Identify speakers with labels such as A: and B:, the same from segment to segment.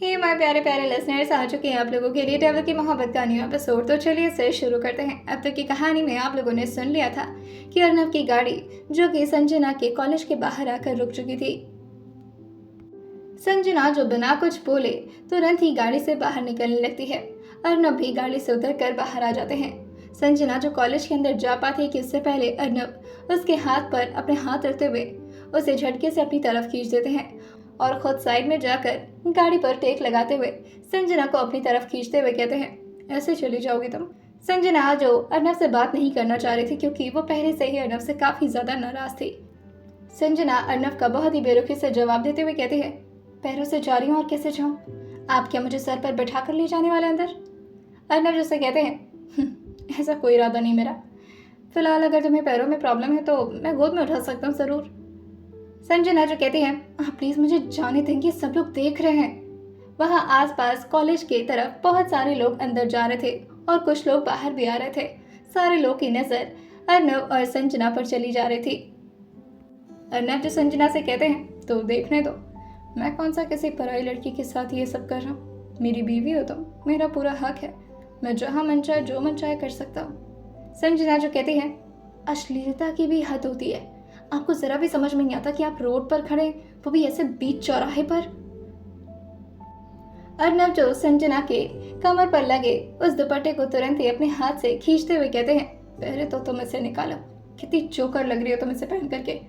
A: Hey my प्यारे प्यारे listeners, आ चुके हैं आप लोगों के लिए ट्रैवल की मोहब्बत का न्यू एपिसोड। तो चलिए इसे शुरू करते हैं। अब तक की कहानी में आप लोगों ने सुन लिया था कि अर्नव की गाड़ी जो कि संजना के कॉलेज के बाहर आकर रुक चुकी थी। संजना जो बिना कुछ बोले तुरंत ही गाड़ी से बाहर निकलने लगती है। अर्नव भी गाड़ी से उतर कर बाहर आ जाते हैं। संजना जो कॉलेज के अंदर जा पाती है कि उससे पहले अर्नव उसके हाथ पर अपने हाथ रखते हुए उसे झटके से अपनी तरफ खींच देते हैं और खुद साइड में जाकर गाड़ी पर टेक लगाते हुए संजना को अपनी तरफ खींचते हुए कहते हैं, ऐसे चली जाओगी तुम। संजना जो अर्नव से बात नहीं करना चाह रही थी क्योंकि वो पहले से ही अर्नव से काफी ज्यादा नाराज थी। संजना अर्नव का बहुत ही बेरुखी से जवाब देते हुए कहती है, पैरों से जा रही हूँ और कैसे जाऊँ? आप क्या मुझे सर पर बैठा कर ले जाने वाले अंदर? अर्नव जैसे कहते हैं, ऐसा कोई इरादा नहीं मेरा। फिलहाल अगर तुम्हें पैरों में प्रॉब्लम है तो मैं गोद में उठा सकता हूँ जरूर। संजना जो कहती है, आप प्लीज मुझे जाने देंगे, सब लोग देख रहे हैं। वहाँ आसपास कॉलेज की तरफ बहुत सारे लोग अंदर जा रहे थे और कुछ लोग बाहर भी आ रहे थे। सारे लोग की नजर अर्नव और संजना पर चली जा रही थी। अर्नव जो संजना से कहते हैं, तो देखने दो, मैं कौन सा किसी पराई लड़की के साथ ये सब कर रहा हूँ। मेरी बीवी हो तुम, मेरा पूरा हक है, मैं जहाँ मन चाहे जो मन चाहे कर सकता हूँ। संजना जो कहती है, अश्लीलता की भी हद होती है, आपको जरा भी समझ में नहीं आता कि आप रोड पर खड़े, वो भी ऐसे बीच चौराहे पर। अर्नव जो संजना के कमर पर लगे उस दुपट्टे को तुरंत ही अपने हाथ से खींचते हुए कहते हैं, पहले तो तुम इसे निकालो, कितनी चोकर लग रही हो तुम इसे पहन करके।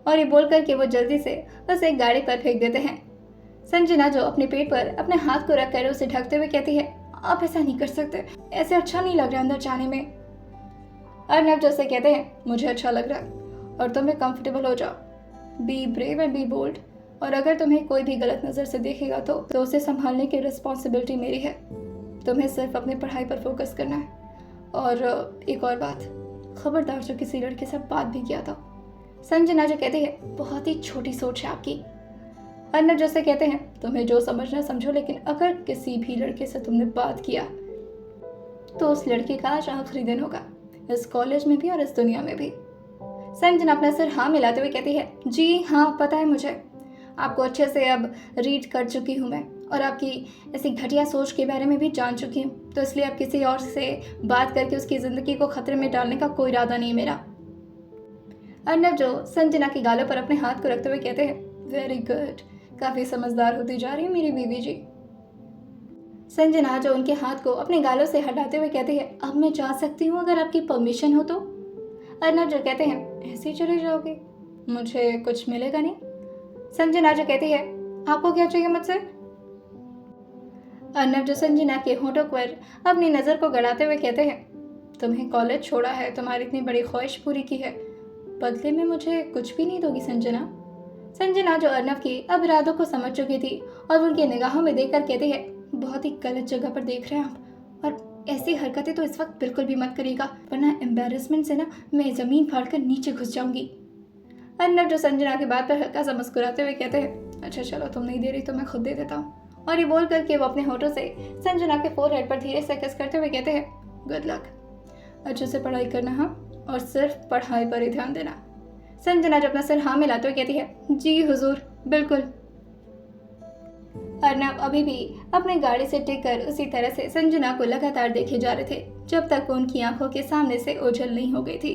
A: और ये बोल करके वो जल्दी से उसे एक गाड़ी पर फेंक देते हैं। संजना जो अपने पेट पर अपने हाथ को रखकर उसे ढकते हुए कहती है, आप ऐसा नहीं कर सकते, ऐसे अच्छा नहीं लग रहा अंदर जाने में। अर्नव जो से कहते हैं, मुझे अच्छा लग रहा है और तुम्हें कंफर्टेबल हो जाओ। Be brave and be bold, और अगर तुम्हें कोई भी गलत नज़र से देखेगा तो उसे संभालने की रिस्पॉन्सिबिलिटी मेरी है। तुम्हें सिर्फ अपनी पढ़ाई पर फोकस करना है। और एक और बात, खबरदार जो किसी लड़के से बात भी किया था। संजना जो कहती है, बहुत ही छोटी सोच है आपकी। अर्नव जैसे कहते हैं, तुम्हें जो समझना समझो, लेकिन अगर किसी भी लड़के से तुमने बात किया तो उस लड़के का आज आखिरी दिन होगा, इस कॉलेज में भी और इस दुनिया में भी। संजना अपना सिर हाँ मिलाते हुए कहती है, जी हाँ पता है मुझे, आपको अच्छे से अब रीड कर चुकी हूँ मैं, और आपकी ऐसी घटिया सोच के बारे में भी जान चुकी हूँ, तो इसलिए अब किसी और से बात करके उसकी ज़िंदगी को खतरे में डालने का कोई इरादा नहीं है मेरा। अर्नव जो संजना की गालों पर अपने हाथ को रखते हुए कहते हैं, वेरी गुड, काफ़ी समझदार होती जा रही है मेरी बीवी जी। संजना जो उनके हाथ को अपने गालों से हटाते हुए कहती है, अब मैं जा सकती हूँ अगर आपकी परमिशन हो तो। अर्नव जो कहते हैं, ऐसे ही चले जाओगे, मुझे कुछ मिलेगा नहीं। संजना जो कहती है, आपको क्या चाहिए मुझसे? अर्नव जो संजना के होंठों पर अपनी नज़र को गड़ाते हुए कहते हैं, तुम्हें कॉलेज छोड़ा है, तुम्हारी इतनी बड़ी ख्वाहिश पूरी की है, बदले में मुझे कुछ भी नहीं दोगी संजना? संजना जो अर्नव की अब इरादों को समझ चुकी थी और उनकी निगाहों में देखकर कहती है, बहुत ही गलत जगह पर देख रहे हैं आप, और ऐसी हरकतें तो इस वक्त बिल्कुल भी मत करिएगा, वरना एम्बेरसमेंट से ना मैं ज़मीन फाड़कर नीचे घुस जाऊंगी। अर्नव जो संजना की बात पर हल्का सा मुस्कुराते हुए कहते हैं, अच्छा चलो तुम नहीं दे रही तो मैं खुद दे देता हूँ। और ये बोल करके वो अपने होठों से संजना के फोरहेड पर धीरे से किस करते हुए कहते हैं, गुड लक, अच्छे से पढ़ाई करना हाँ, और सिर्फ पढ़ाई पर ही ध्यान देना। संजना जो अपना सिर हाँ मिलाते हुए कहती है, जी हुजूर, बिल्कुल। अर्नव अभी भी अपने गाड़ी से टिककर उसी तरह से संजना को लगातार देखे जा रहे थे जब तक वो उनकी आंखों के सामने से ओझल नहीं हो गई थी।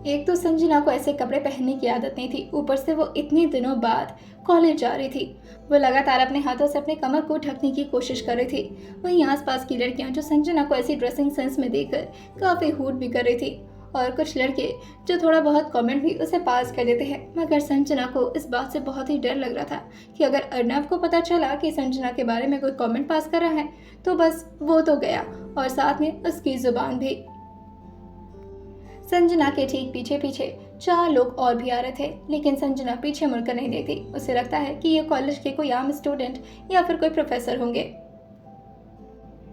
A: एक तो संजना को ऐसे कपड़े पहनने की आदत नहीं थी, ऊपर से वो इतने दिनों बाद कॉलेज जा रही थी। वो लगातार अपने हाथों से अपने कमर को ढकने की कोशिश कर रही थी। वहीं आसपास की लड़कियां जो संजना को ऐसी ड्रेसिंग सेंस में देखकर काफी हूट भी कर रही थी, और कुछ लड़के जो थोड़ा बहुत कमेंट भी उसे पास कर देते हैं। मगर संजना को इस बात से बहुत ही डर लग रहा था कि अगर अर्नव को पता चला कि संजना के बारे में कोई कमेंट पास कर रहा है तो बस वो तो गया, और साथ में उसकी जुबान भी। संजना के ठीक पीछे पीछे 4 लोग और भी आ रहे थे, लेकिन संजना पीछे मुड़कर नहीं देखती। उसे लगता है कि ये कॉलेज के कोई आम स्टूडेंट या फिर कोई प्रोफेसर होंगे।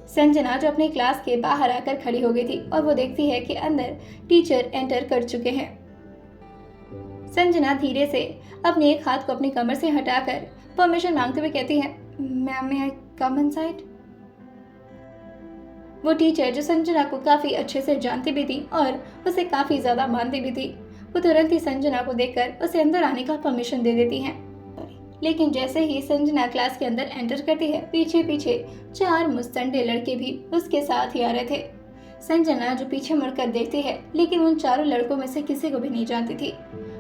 A: संजना जो अपनी क्लास के बाहर आकर खड़ी हो गई थी और वो देखती है कि अंदर टीचर एंटर कर चुके हैं। संजना धीरे से अपने एक हाथ को अपनी कमर से हटाकर परमिशन मांगते हुए कहती है, ma'am may I come inside? वो टीचर जो संजना को काफी अच्छे से जानती भी थी और उसे काफी ज्यादा मानती भी थी, वो तुरंत ही संजना को देखकर उसे अंदर आने का परमिशन दे देती हैं। लेकिन जैसे ही संजना क्लास के अंदर एंटर करती है, पीछे पीछे 4 मुस्तंडे लड़के भी उसके साथ ही आ रहे थे। संजना जो पीछे मुड़कर देखती है, लेकिन उन चारों लड़कों में से किसी को भी नहीं जानती थी।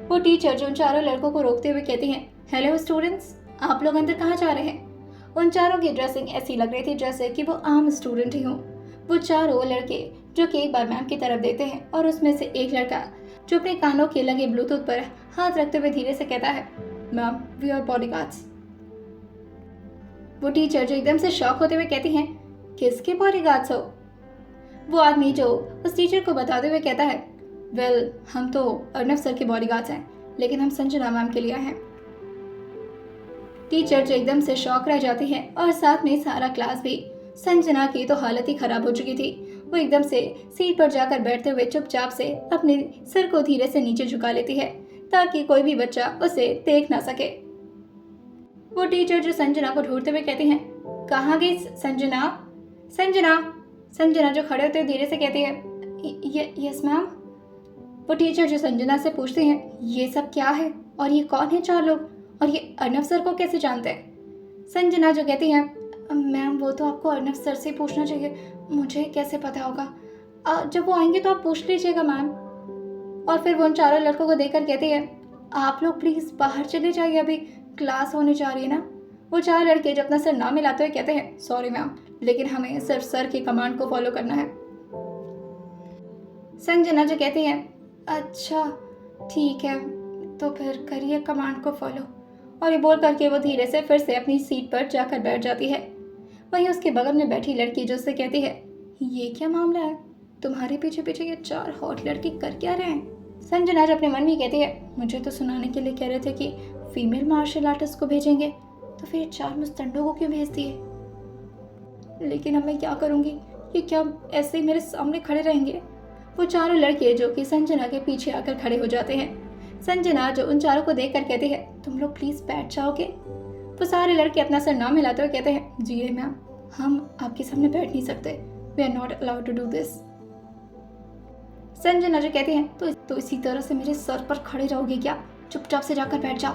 A: वो टीचर जो उन चारों लड़कों को रोकते हुए कहती है, हेलो स्टूडेंट्स, आप लोग अंदर कहाँ जा रहे हैं? उन चारों की ड्रेसिंग ऐसी लग रही थी जैसे कि वो आम स्टूडेंट ही हों। वो चारों लड़के जो कि एक बार मैम की तरफ देखते हैं, और उसमें से एक लड़का जो अपने कानों के लगे ब्लूटूथ पर हाथ रखते हुए धीरे से कहता है, मैम वी आर बॉडीगार्ड्स। वो टीचर जो एकदम से शॉक होते हुए कहती हैं, किसके बॉडीगार्ड्स हो? वो आदमी जो उस टीचर को बताते हुए कहता है, वेल हम तो अर्नब सर के बॉडीगार्ड्स हैं, लेकिन हम संजना मैम के लिए आए हैं। टीचर जो एकदम से शॉक रह जाती है, और साथ में सारा क्लास भी। संजना की तो हालत ही खराब हो चुकी थी। वो एकदम से सीट पर जाकर बैठते हुए चुपचाप से अपने सिर को धीरे से नीचे झुका लेती है, ताकि कोई भी बच्चा उसे देख ना सके। वो टीचर जो संजना को ढूंढते हुए कहती हैं, कहाँ गई संजना? संजना संजना जो खड़े होते धीरे से कहती है, यस मैम। वो टीचर जो संजना से पूछते हैं, ये सब क्या है और ये कौन है 4 लोग, और ये अर्नब सर को कैसे जानते हैं? संजना जो कहती है, मैम वो तो आपको अर्नब सर से पूछना चाहिए, मुझे कैसे पता होगा? जब वो आएंगे तो आप पूछ लीजिएगा मैम। और फिर वो उन चारों लड़कों को देखकर कहती है, आप लोग प्लीज़ बाहर चले जाइए, अभी क्लास होने जा रही है ना। वो 4 लड़के जो अपना सर ना मिलाते हुए कहते हैं, सॉरी मैम, लेकिन हमें सिर्फ सर की कमांड को फॉलो करना है। संजना जो कहती है, अच्छा ठीक है, तो फिर करिए कमांड को फॉलो। और ये बोल करके वो धीरे से फिर से अपनी सीट पर जाकर बैठ जाती है। वहीं उसके बगल में बैठी लड़की जो उससे कहती है, ये क्या मामला है, तुम्हारे पीछे पीछे ये 4 हॉट लड़के कर क्या रहे हैं? संजना जो अपने मन में कहती है, मुझे तो सुनाने के लिए कह रहे थे कि फीमेल मार्शल आर्टिस्ट को भेजेंगे, तो फिर 4 मुस्तंडों को क्यों भेज दिए? लेकिन अब मैं क्या करूँगी, ये क्या ऐसे ही मेरे सामने खड़े रहेंगे? वो चारों लड़के जो कि संजना के पीछे आकर खड़े हो जाते हैं। संजना जो उन चारों को देखकर कहती है, तुम लोग प्लीज बैठ जाओगे? वो सारे लड़के अपना सर ना मिलाते हुए कहते हैं, जी मैम, हम आपके सामने बैठ नहीं सकते, we are not allowed to do this. Sanjana जो कहती है, तो इसी तरह से मेरे सर पर खड़े रहोगे क्या? चुपचाप से जाकर बैठ जाओ।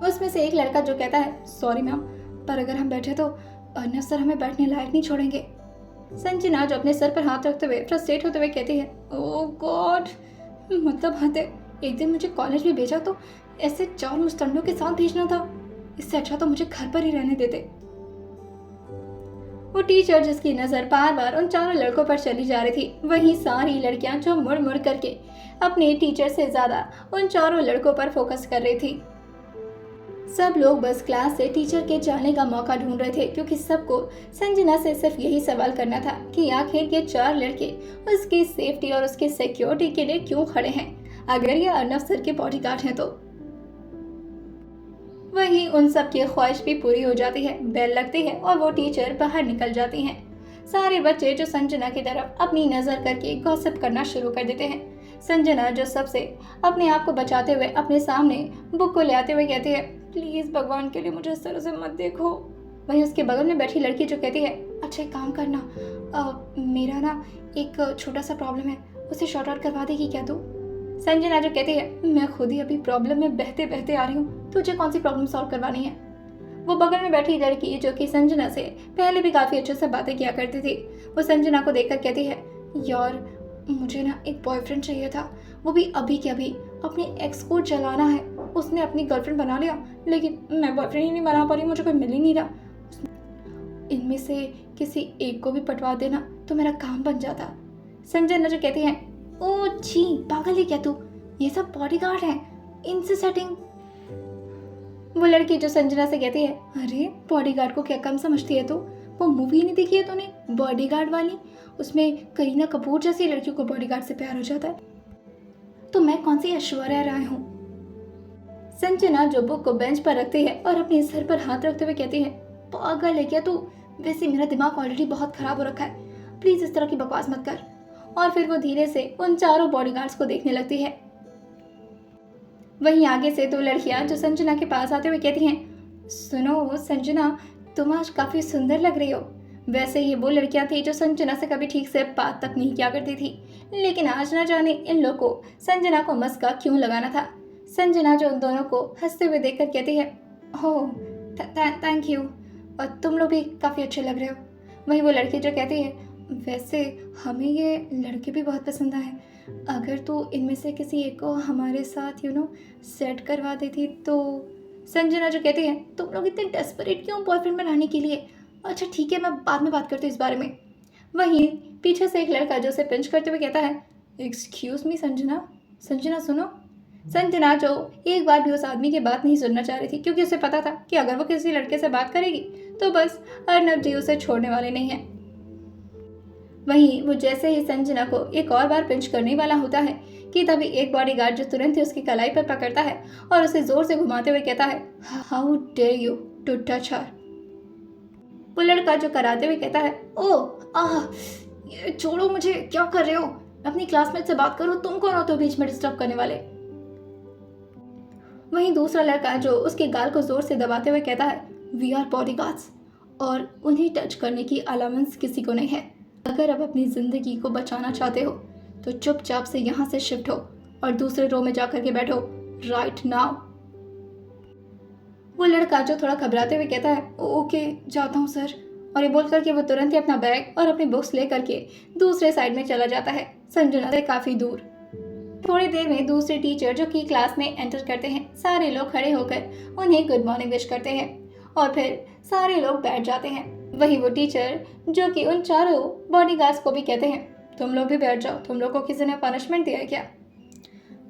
A: उसमें से एक लड़का जो कहता है, सॉरी मैम, पर अगर हम बैठे तो अर्नब सर हमें बैठने लायक नहीं छोड़ेंगे। संजना जो अपने सर पर हाथ रखते हुए फ्रस्ट्रेट होते हुए कहती है, ओह गॉड, मतलब हद है, एक दिन मुझे कॉलेज में भेजा तो ऐसे 4 मुस्तंडों के साथ भेजना था, इससे अच्छा तो मुझे घर पर ही रहने देते। वो टीचर जिसकी नजर बार बार उन चारों लड़कों पर चली जा रही थी, वहीं सारी लड़कियां जो मुड़ मुड़ करके अपने टीचर से ज्यादा उन चारों लड़कों पर फोकस कर रही थी। सब लोग बस क्लास से टीचर के जाने का मौका ढूंढ रहे थे, क्योंकि सबको संजना से सिर्फ यही सवाल करना था कि आखिर ये 4 लड़के उसकी सेफ्टी और उसकी सिक्योरिटी के लिए क्यों खड़े हैं, अगर ये अर्नब सर के बॉडीगार्ड हैं तो। वहीं उन सब की ख्वाहिश भी पूरी हो जाती है, बेल लगती है और वो टीचर बाहर निकल जाती हैं। सारे बच्चे जो संजना की तरफ अपनी नजर करके गॉसिप करना शुरू कर देते हैं। संजना जो सबसे अपने आप को बचाते हुए अपने सामने बुक को ले आते हुए कहती है, प्लीज भगवान के लिए मुझे इस तरह से मत देखो। वहीं उसके बगल में बैठी लड़की जो कहती है, अच्छा एक काम करना, मेरा ना एक छोटा सा प्रॉब्लम है, उसे शॉर्ट आउट करवा देगी क्या तू? संजना जो कहती है, मैं खुद ही अभी प्रॉब्लम में बहते बहते आ रही हूँ, तुझे कौन सी प्रॉब्लम सॉल्व करवानी है? वो बगल में बैठी लड़की जो कि संजना से पहले भी काफी अच्छे से बातें किया करती थी, वो संजना को देखकर कहती है, यार मुझे ना एक बॉयफ्रेंड चाहिए था, वो भी अभी के अभी, अपनी एक्स को जलाना है, उसने अपनी गर्लफ्रेंड बना लिया, लेकिन मैं बॉयफ्रेंड ही नहीं बना पा रही, मुझे कोई मिल ही नहीं रहा। इनमें से किसी एक को भी पटवा देना तो मेरा काम बन जाता। संजना जो कहती है, ओ छी पागल है क्या तू, ये सब बॉडीगार्ड हैं, इनसे सेटिंग। वो लड़की जो संजना से कहती है, अरे बॉडीगार्ड को क्या कम समझती है तू, वो मूवी नहीं देखी है तूने बॉडीगार्ड वाली, उसमें करीना कपूर जैसी लड़कियों को बॉडीगार्ड से प्यार हो जाता है, तो मैं कौन सी ऐश्वर्या राय हूँ। संजना जो बुक को बेंच पर रखती है और अपने सर पर हाथ रखते हुए कहती है, पागल है क्या तू, वैसे मेरा दिमाग ऑलरेडी बहुत खराब हो रखा है, प्लीज इस तरह की बकवास मत कर। और फिर वो धीरे से उन चारों बॉडीगार्ड्स को देखने लगती है। वहीं आगे से 2 लड़कियां जो संजना के पास आते हुए कहती हैं, सुनो संजना, तुम आज काफी सुंदर लग रही हो। वैसे ये वो लड़कियां थी जो संजना से कभी ठीक से बात तक नहीं किया करती थी, लेकिन आज ना जाने इन लोगों को संजना को मस्का क्यों लगाना था। संजना जो उन दोनों को हंसते हुए देखकर कहती है, ओह थैंक यू, और तुम लोग भी काफ़ी अच्छे लग रहे हो। वहीं वो लड़की जो कहती है, वैसे हमें ये लड़के भी बहुत पसंद आए, अगर तू इनमें से किसी एक को हमारे साथ सेट करवा देती तो। संजना जो कहती है, तुम लोग इतने डेस्परेट क्यों बॉयफ्रेंड बनाने के लिए? अच्छा ठीक है, मैं बाद में बात करती हूँ इस बारे में। वहीं पीछे से एक लड़का जो उसे पिंच करते हुए कहता है, एक्सक्यूज मी संजना, संजना सुनो। संजना जो एक बार भी उस आदमी की बात नहीं सुनना चाह रही थी, क्योंकि उसे पता था कि अगर वो किसी लड़के से बात करेगी तो बस अर्नब जी उसे छोड़ने वाले नहीं हैं। वहीं वो जैसे ही संजना को एक और बार पिंच करने वाला होता है कि तभी एक बॉडीगार्ड जो तुरंत ही उसकी कलाई पर पकड़ता है और उसे जोर से घुमाते हुए कहता है, how dare you to touch her. वो लड़का जो कराते हुए कहता है, ओह ये छोड़ो मुझे, क्या कर रहे हो? अपनी क्लासमेट से बात करो, तुम कौन हो तो बीच में डिस्टर्ब करने वाले। वहीं दूसरा लड़का जो उसके गाल को जोर से दबाते हुए कहता है, वी आर बॉडीगार्ड्स और उन्हें टच करने की अलाउंस किसी को नहीं है। अगर आप अपनी जिंदगी को बचाना चाहते हो तो चुपचाप से यहाँ से शिफ्ट हो और दूसरे रो में जाकर के बैठो राइट नाउ। वो लड़का जो थोड़ा घबराते हुए कहता है, ओके जाता हूँ सर, और ये बोल करके वो तुरंत ही अपना बैग और अपनी बुक्स ले करके दूसरे साइड में चला जाता है, संजना से काफ़ी दूर। थोड़ी देर में दूसरे टीचर जो कि क्लास में एंटर करते हैं, सारे लोग खड़े होकर उन्हें गुड मॉर्निंग विश करते हैं और फिर सारे लोग बैठ जाते हैं। वहीं वो टीचर जो कि उन चारों बॉडीगार्ड्स को भी कहते हैं, तुम लोग भी बैठ जाओ, तुम लोग को किसी ने पनिशमेंट दिया है क्या?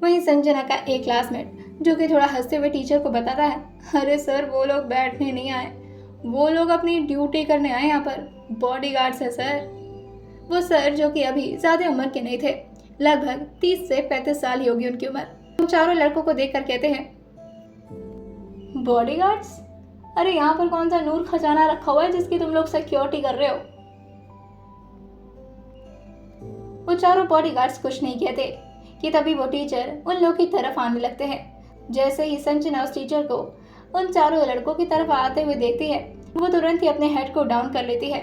A: वहीं संजना का एक क्लासमेट जो कि थोड़ा हंसते हुए टीचर को बताता है, अरे सर वो लोग बैठने नहीं आए, वो लोग अपनी ड्यूटी करने आए, यहाँ पर बॉडीगार्ड्स है सर। वो सर जो कि अभी ज़्यादा उम्र के नहीं थे, लगभग 30 से 35 साल ही होगी उनकी उम्र। उन चारों लड़कों को देखकर कहते हैं, बॉडीगार्ड्स? अरे यहाँ पर कौन सा नूर खजाना रखा हुआ है जिसकी तुम लोग सिक्योरिटी कर रहे हो? वो चारों बॉडीगार्ड्स कुछ नहीं कहते कि तभी वो टीचर उन लोगों की तरफ आने लगते हैं। जैसे ही संजना उस टीचर को उन चारों लड़कों की तरफ आते हुए देखती है, वो तुरंत ही अपने हेड को डाउन कर लेती है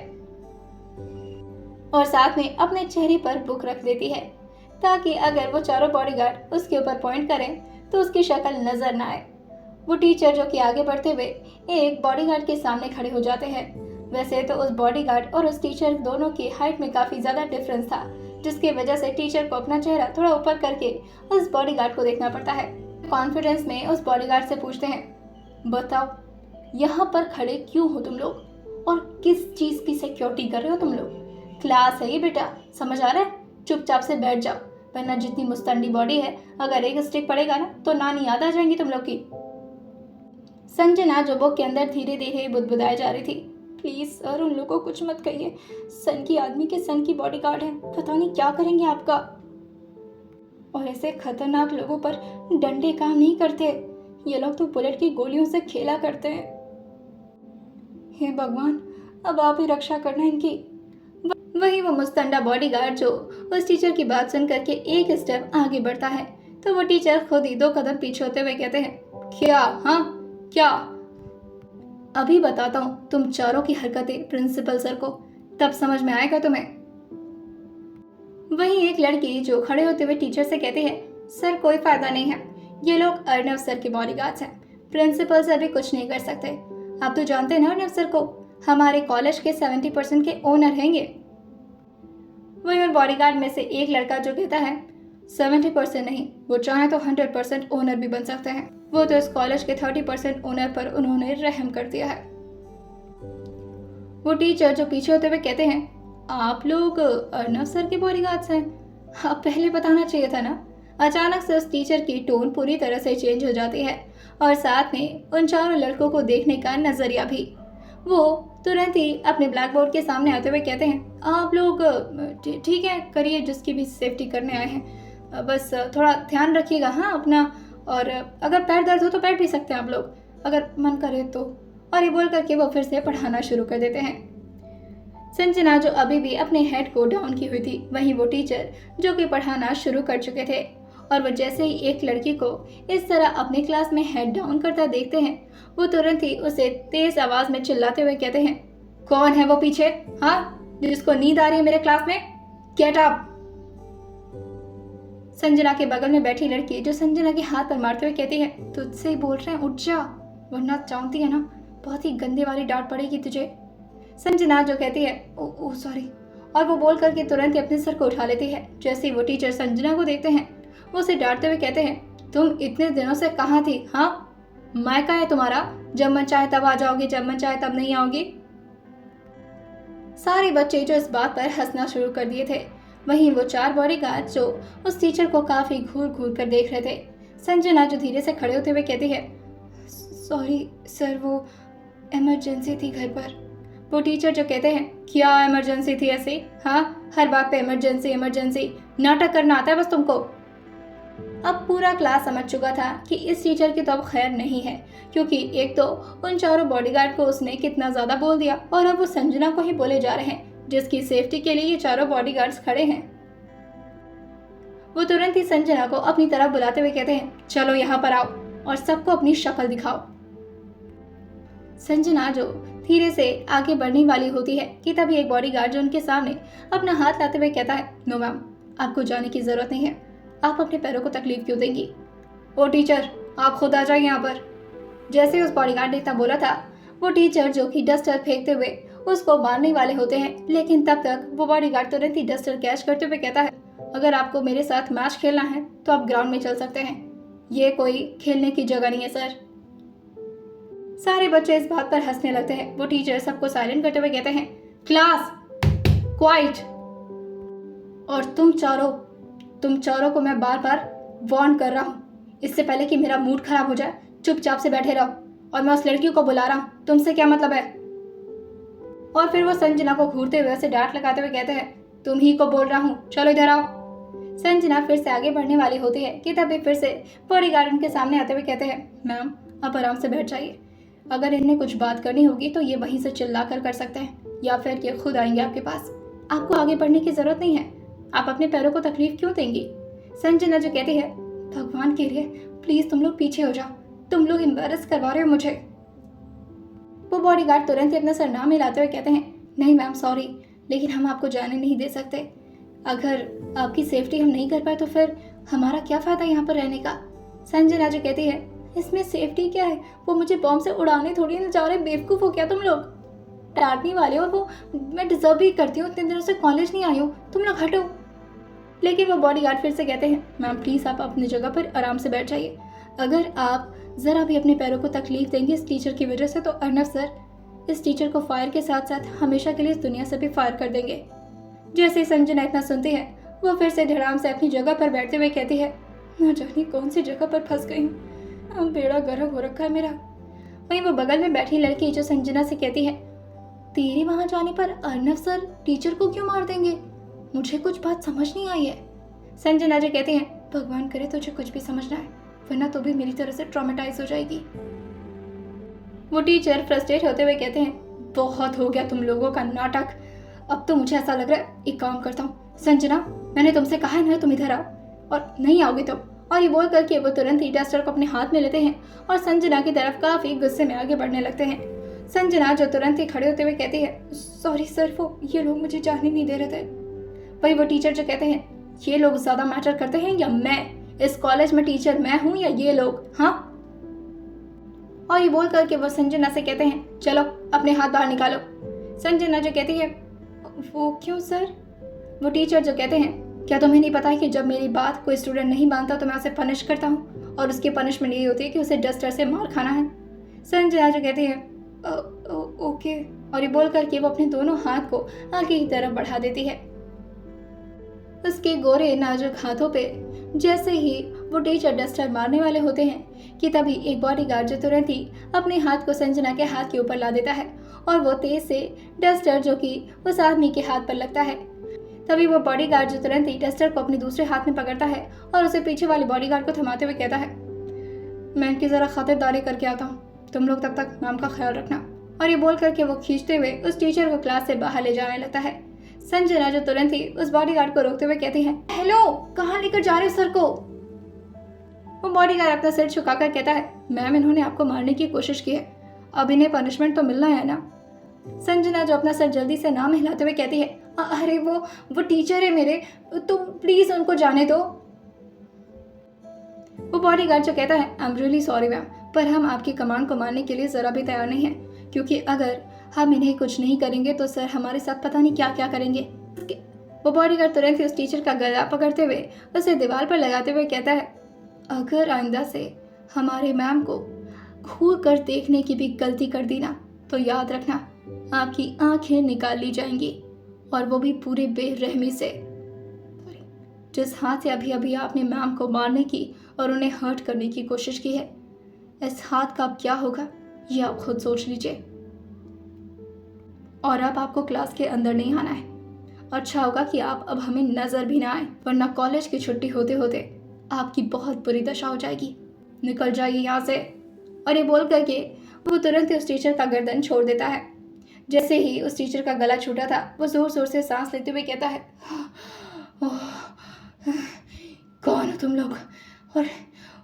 A: और साथ में अपने चेहरे पर बुक रख देती है, ताकि अगर वो चारों बॉडीगार्ड उसके ऊपर पॉइंट करें तो उसकी शक्ल नजर ना आए। वो टीचर जो कि आगे बढ़ते हुए एक बॉडीगार्ड के सामने खड़े हो जाते हैं। वैसे तो उस बॉडीगार्ड और उस टीचर दोनों की हाइट में काफी ज्यादा डिफरेंस था, जिसकी वजह से टीचर को अपना चेहरा थोड़ा ऊपर करके उस बॉडीगार्ड को देखना पड़ता है। कॉन्फिडेंस में उस बॉडीगार्ड से पूछते हैं, बताओ यहाँ पर खड़े क्यों हो तुम लोग और किस चीज की सिक्योरिटी कर रहे हो तुम लोग? क्लास है ये बेटा, समझ आ रहा है? चुपचाप से बैठ जाओ, वरना जितनी मुस्तंडी बॉडी है, अगर एक स्टिक पड़ेगा ना तो नानी याद आ जाएंगी तुम लोग की। संजना जो बुक के अंदर धीरे धीरे बुदबुदाए जा रही थी, प्लीज सर उन लोगों को कुछ मत कहिए, सन की आदमी के सन की बॉडीगार्ड है, पता नहीं क्या करेंगे आपका। और ऐसे खतरनाक लोगों पर डंडे काम नहीं करते, ये लोग तो बुलेट की गोलियों से खेला करते हैं। हे भगवान, अब आप ही रक्षा करना इनकी। वही वो मुस्तंडा बॉडीगार्ड जो उस टीचर की बात सुन करके एक स्टेप आगे बढ़ता है, तो वो टीचर खुद ही 2 कदम पीछे होते हुए कहते हैं, क्या? हाँ क्या? अभी बताता हूँ तुम चारों की हरकतें प्रिंसिपल सर को, तब समझ में आएगा तुम्हें। वहीं एक लड़की जो खड़े होते हुए टीचर से कहती है, सर कोई फायदा नहीं है, ये लोग अर्नब सर के बॉडीगार्ड्स हैं, प्रिंसिपल सर भी कुछ नहीं कर सकते। आप तो जानते हैं ना अर्नब सर को, हमारे कॉलेज के 70% के ओनर हैंगे। वही उन बॉडीगार्ड में से एक लड़का जो कहता है, 70% नहीं, वो चाहे तो 100% ओनर भी बन सकते हैं, वो तो इस कॉलेज के 30% ओनर पर उन्होंने रहम कर दिया है। वो टीचर जो पीछे होते हुए कहते हैं, आप लोग अर्नब सर के बॉडीगार्ड्स हैं, आप पहले बताना चाहिए था ना। अचानक से उस टीचर की टोन पूरी तरह से चेंज हो जाती है और साथ में उन चारों लड़कों को देखने का नजरिया भी। वो तुरंत ही अपने ब्लैक बोर्ड के सामने आते हुए कहते हैं, आप लोग ठीक है करिए, जिसकी भी सेफ्टी करने आए हैं, बस थोड़ा ध्यान रखिएगा हाँ अपना, और अगर पैर दर्द हो तो बैठ भी सकते हैं आप लोग, अगर मन करे तो। और ये बोल करके वो फिर से पढ़ाना शुरू कर देते हैं। संजना जो अभी भी अपने हेड को डाउन की हुई थी, वहीं वो टीचर जो कि पढ़ाना शुरू कर चुके थे, और वो जैसे ही एक लड़की को इस तरह अपनी क्लास में हेड डाउन करता देखते हैं, वो तुरंत ही उसे तेज आवाज में चिल्लाते हुए कहते हैं, कौन है वो पीछे, हाँ जिसको नींद आ रही है मेरे क्लास में? Get up. संजना के बगल में बैठी लड़की जो संजना के हाथ पर मारते हुए कहती है, तुझसे ही बोल रहे हैं, उठ जा, वरना जानती है ना बहुत ही गंदे वाली डांट पड़ेगी तुझे। संजना जो कहती है, ओ सॉरी, और वो बोल करके तुरंत ही अपने सर को उठा लेती है। जैसे ही वो टीचर संजना को देखते हैं वो उसे डांटते हुए कहते हैं, तुम इतने दिनों से कहाँ थी? हाँ, मायका है तुम्हारा, जब मन चाहे तब आ जाओगी, जब मन चाहे तब नहीं आओगी। सारे बच्चे जो इस बात पर हंसना शुरू कर दिए थे, वहीं वो 4 बॉडीगार्ड जो उस टीचर को काफी घूर घूर कर देख रहे थे। संजना जो धीरे से खड़े होते हुए कहती है, सॉरी सर, वो इमरजेंसी थी घर पर। वो टीचर जो कहते हैं, क्या इमरजेंसी थी ऐसी? हाँ, हर बात पे इमरजेंसी इमरजेंसी, नाटक करना आता है बस तुमको। अब पूरा क्लास समझ चुका था कि इस टीचर की तो अब खैर नहीं है, क्योंकि एक तो उन चारों बॉडीगार्ड को उसने कितना ज्यादा बोल दिया और अब वो संजना को ही बोले जा रहे हैं, जिसकी सेफ्टी के लिए ये चारों बॉडीगार्ड्स खड़े हैं। वो तुरंत ही संजना को अपनी तरफ बुलाते हुए कहते हैं, चलो यहाँ पर आओ और सबको अपनी शक्ल दिखाओ। संजना जो धीरे से आगे बढ़ने वाली होती है कि तभी एक बॉडीगार्ड जो उनके सामने अपना हाथ लाते हुए कहता है, नो मैम, आपको जाने की जरूरत नहीं है, आप अपने पैरों को तकलीफ क्यों देंगी? वो टीचर, आप खुद आ जाइए यहाँ पर। जैसे उस बॉडीगार्ड ने इतना बोला था, वो टीचर जो कि डस्टर फेंकते हुए उसको मारने वाले होते हैं, लेकिन तब तक वो बॉडीगार्ड तुरंत ही डस्टर कैच करते हुए कहता है, अगर आपको मेरे साथ मैच खेलना है तो आप ग्राउंड में चल सकते हैं, ये कोई खेलने की जगह नहीं है सर। सारे बच्चे इस बात पर हंसने लगते हैं। वो टीचर सबको साइलेंट करते हुए कहते हैं, क्लास क्वाइट। और तुम चारों को मैं बार बार वार्न कर रहा हूँ, इससे पहले कि मेरा मूड खराब हो जाए, चुपचाप से बैठे रहो, और मैं उस लड़की को बुला रहा हूँ, तुमसे क्या मतलब है? और फिर वो संजना को घूरते हुए उसे डांट लगाते हुए कहते हैं, तुम ही को बोल रहा हूँ, चलो इधर आओ। संजना फिर से आगे बढ़ने वाली होती है कि तभी फिर से बॉडीगार्ड उनके सामने आते हुए कहते हैं, मैम आप आराम से बैठ जाइए, अगर इन्हें कुछ बात करनी होगी तो ये वहीं से चिल्ला कर सकते हैं, या फिर ये खुद आएंगे आपके पास, आपको आगे बढ़ने की जरूरत नहीं है, आप अपने पैरों को तकलीफ क्यों देंगी? संजना जो कहती है, भगवान के लिए प्लीज तुम लोग पीछे हो जाओ, तुम लोग एम्बैरस करवा रहे हो मुझे। वो बॉडीगार्ड तुरंत ही अपना सर ना मिलाते हुए कहते हैं, नहीं मैम सॉरी, लेकिन हम आपको जाने नहीं दे सकते, अगर आपकी सेफ्टी हम नहीं कर पाए तो फिर हमारा क्या फायदा यहाँ पर रहने का। संजना जो कहती है, इसमें सेफ्टी क्या है, वो मुझे बॉम्ब से उड़ाने थोड़ी ना जा रहे, बेवकूफ हो क्या तुम लोग, डांटने वाले हो, और वो मैं डिजर्व भी करती हूँ, इतने दिनों से कॉलेज नहीं आई हूँ, तुम लोग हटो। लेकिन वो बॉडीगार्ड फिर से कहते हैं, मैम प्लीज आप अपनी जगह पर आराम से बैठ जाइए, अगर आप जरा भी अपने पैरों को तकलीफ देंगे इस टीचर की वजह से तो अर्नव सर इस टीचर को फायर के साथ साथ हमेशा के लिए इस दुनिया से भी फायर कर देंगे। जैसे संजना इतना सुनती है, वो फिर से धड़ाम से अपनी जगह पर बैठते हुए कहती है, ना जाने कौन सी जगह पर फंस गई हूँ, अब बेड़ा गर्क हो रखा है मेरा। वहीं वो बगल में बैठी लड़की जो संजना से कहती है, तेरे वहां जाने पर अर्नव सर टीचर को क्यों मार देंगे, मुझे कुछ बात समझ नहीं आई है। संजना जो कहती है, भगवान करे तुझे कुछ भी समझ ना आए, वरना तो भी मेरी तरह से ट्रॉमेटाइज हो जाएगी। वो टीचर फ्रस्ट्रेट होते हुए कहते हैं, बहुत हो गया तुम लोगों का नाटक, अब तो मुझे ऐसा लग रहा है एक काम करता हूँ, संजना मैंने तुमसे कहा है ना तुम इधर आओ, और नहीं आओगे तुम। और ये बोल करके वो तुरंत ही डस्टर को अपने हाथ में लेते हैं और संजना की तरफ काफी गुस्से में आगे बढ़ने लगते हैं। संजना जो तुरंत ही खड़े होते हुए कहती है, सॉरी सर, वो ये लोग मुझे जाने नहीं दे रहे थे। वही वो टीचर जो कहते हैं, ये लोग ज्यादा मैटर करते हैं या मैं, इस कॉलेज में टीचर मैं हूँ या ये लोग, हाँ? और ये बोल करके वो संजना से कहते हैं, चलो अपने हाथ बाहर निकालो। संजना जो कहती है, वो क्यों सर? वो टीचर जो कहते हैं, क्या तुम्हें नहीं पता है कि जब मेरी बात कोई स्टूडेंट नहीं मानता तो मैं उसे पनिश करता हूँ, और उसकी पनिशमेंट ये होती है कि उसे डस्टर से मार खाना है। संजना जो कहती है, ओके, और ये बोल करके वो अपने दोनों हाथ को आगे की तरफ बढ़ा देती है। उसके गोरे नाजुक हाथों पे जैसे ही वो टीचर डस्टर मारने वाले होते हैं कि तभी एक बॉडीगार्ड जो तुरंत ही अपने हाथ को संजना के हाथ के ऊपर ला देता है, और वो तेज से डस्टर जो कि उस आदमी के हाथ पर लगता है। तभी वो बॉडीगार्ड जो तुरंत ही डस्टर को अपने दूसरे हाथ में पकड़ता है और उसे पीछे वाले बॉडीगार्ड को थमाते हुए कहता है, मैं इनकी जरा खातिरदारी करके आता हूँ, तुम लोग तब तक मैम का ख्याल रखना। और ये बोल करके वो खींचते हुए उस टीचर को क्लास से बाहर ले जाने लगता है। संजना जो तुरंत ही उस बॉडीगार्ड को रोकते हुए कहती है, हेलो, कहाँ लेकर जा रहे हो सर को? वो बॉडीगार्ड अपना सिर झुकाकर कहता है, मैम इन्होंने आपको मारने की कोशिश की है, अब इन्हें पनिशमेंट तो मिलना है ना। संजना जो अपना सर जल्दी से नाम हिलाते हुए कहती है, अरे वो टीचर है मेरे, तुम प्लीज उनको जाने दो। वो बॉडीगार्ड जो कहता है, I am really sorry ma'am, पर हम आपकी कमांड को मानने के लिए ज़रा भी तैयार नहीं हैं, क्योंकि अगर हम इन्हें कुछ नहीं करेंगे तो सर हमारे साथ पता नहीं क्या क्या करेंगे। वो बॉडीगार्ड तुरंत ही उस टीचर का गला पकड़ते हुए उसे दीवार पर लगाते हुए कहता है, अगर आइंदा से हमारे मैम को घूर कर देखने की भी गलती कर दी ना, तो याद रखना आपकी आंखें निकाल ली जाएंगी, और वो भी पूरे बेरहमी से। जिस हाथ से अभी अभी आपने मैम को मारने की और उन्हें हर्ट करने की कोशिश की है, इस हाथ का अब क्या होगा ये आप खुद सोच लीजिए। और अब आपको क्लास के अंदर नहीं आना है। अच्छा होगा कि आप अब हमें नजर भी ना आए, वरना कॉलेज की छुट्टी होते होते आपकी बहुत बुरी दशा हो जाएगी। निकल जाइए यहाँ से। और ये बोल करके वो तुरंत ही उस टीचर का गर्दन छोड़ देता है। जैसे ही उस टीचर का गला छूटा था, वो जोर जोर से सांस लेते हुए कहता है, कौन हो तुम लोग, और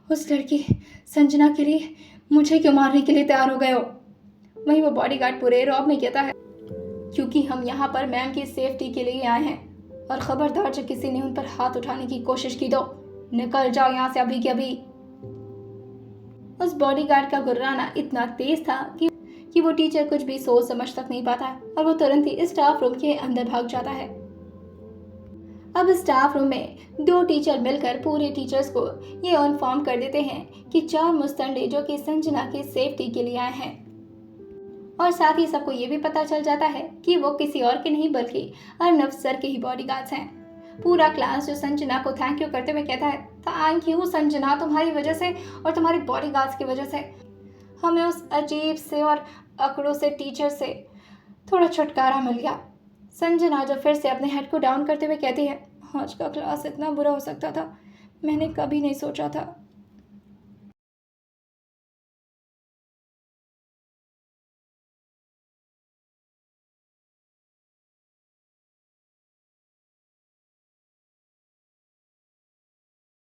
A: उस लड़की संजना के लिए मुझे क्यों मारने के लिए तैयार हो गए हो? वहीं वो बॉडीगार्ड पूरे रौब में कहता है, क्योंकि हम यहाँ पर मैम की सेफ्टी के लिए आए हैं, और खबरदार जब किसी ने उन पर हाथ उठाने की कोशिश की तो निकल जाओ यहाँ से अभी के अभी। उस बॉडीगार्ड का गुर्राना इतना तेज था कि वो टीचर कुछ भी सोच समझ तक नहीं पाता, और वो तुरंत ही स्टाफ रूम के अंदर भाग जाता है। अब स्टाफ रूम में 2 टीचर मिलकर पूरे टीचर्स को ये इन्फॉर्म कर देते हैं कि 4 मुस्तंडे जो कि संजना की सेफ्टी के लिए आए हैं, और साथ ही सबको ये भी पता चल जाता है कि वो किसी और के नहीं बल्कि अर्नव सर के ही बॉडीगार्ड्स हैं। पूरा क्लास जो संजना को थैंक यू करते हुए कहता है, थैंक यू संजना, तुम्हारी वजह से और तुम्हारे बॉडीगार्ड्स की वजह से हमें उस अजीब से और अकड़ों से टीचर से थोड़ा छुटकारा मिल गया। संजना जो फिर से अपने हेड को डाउन करते हुए कहती है, आज का क्लास इतना बुरा हो सकता था, मैंने कभी नहीं सोचा था।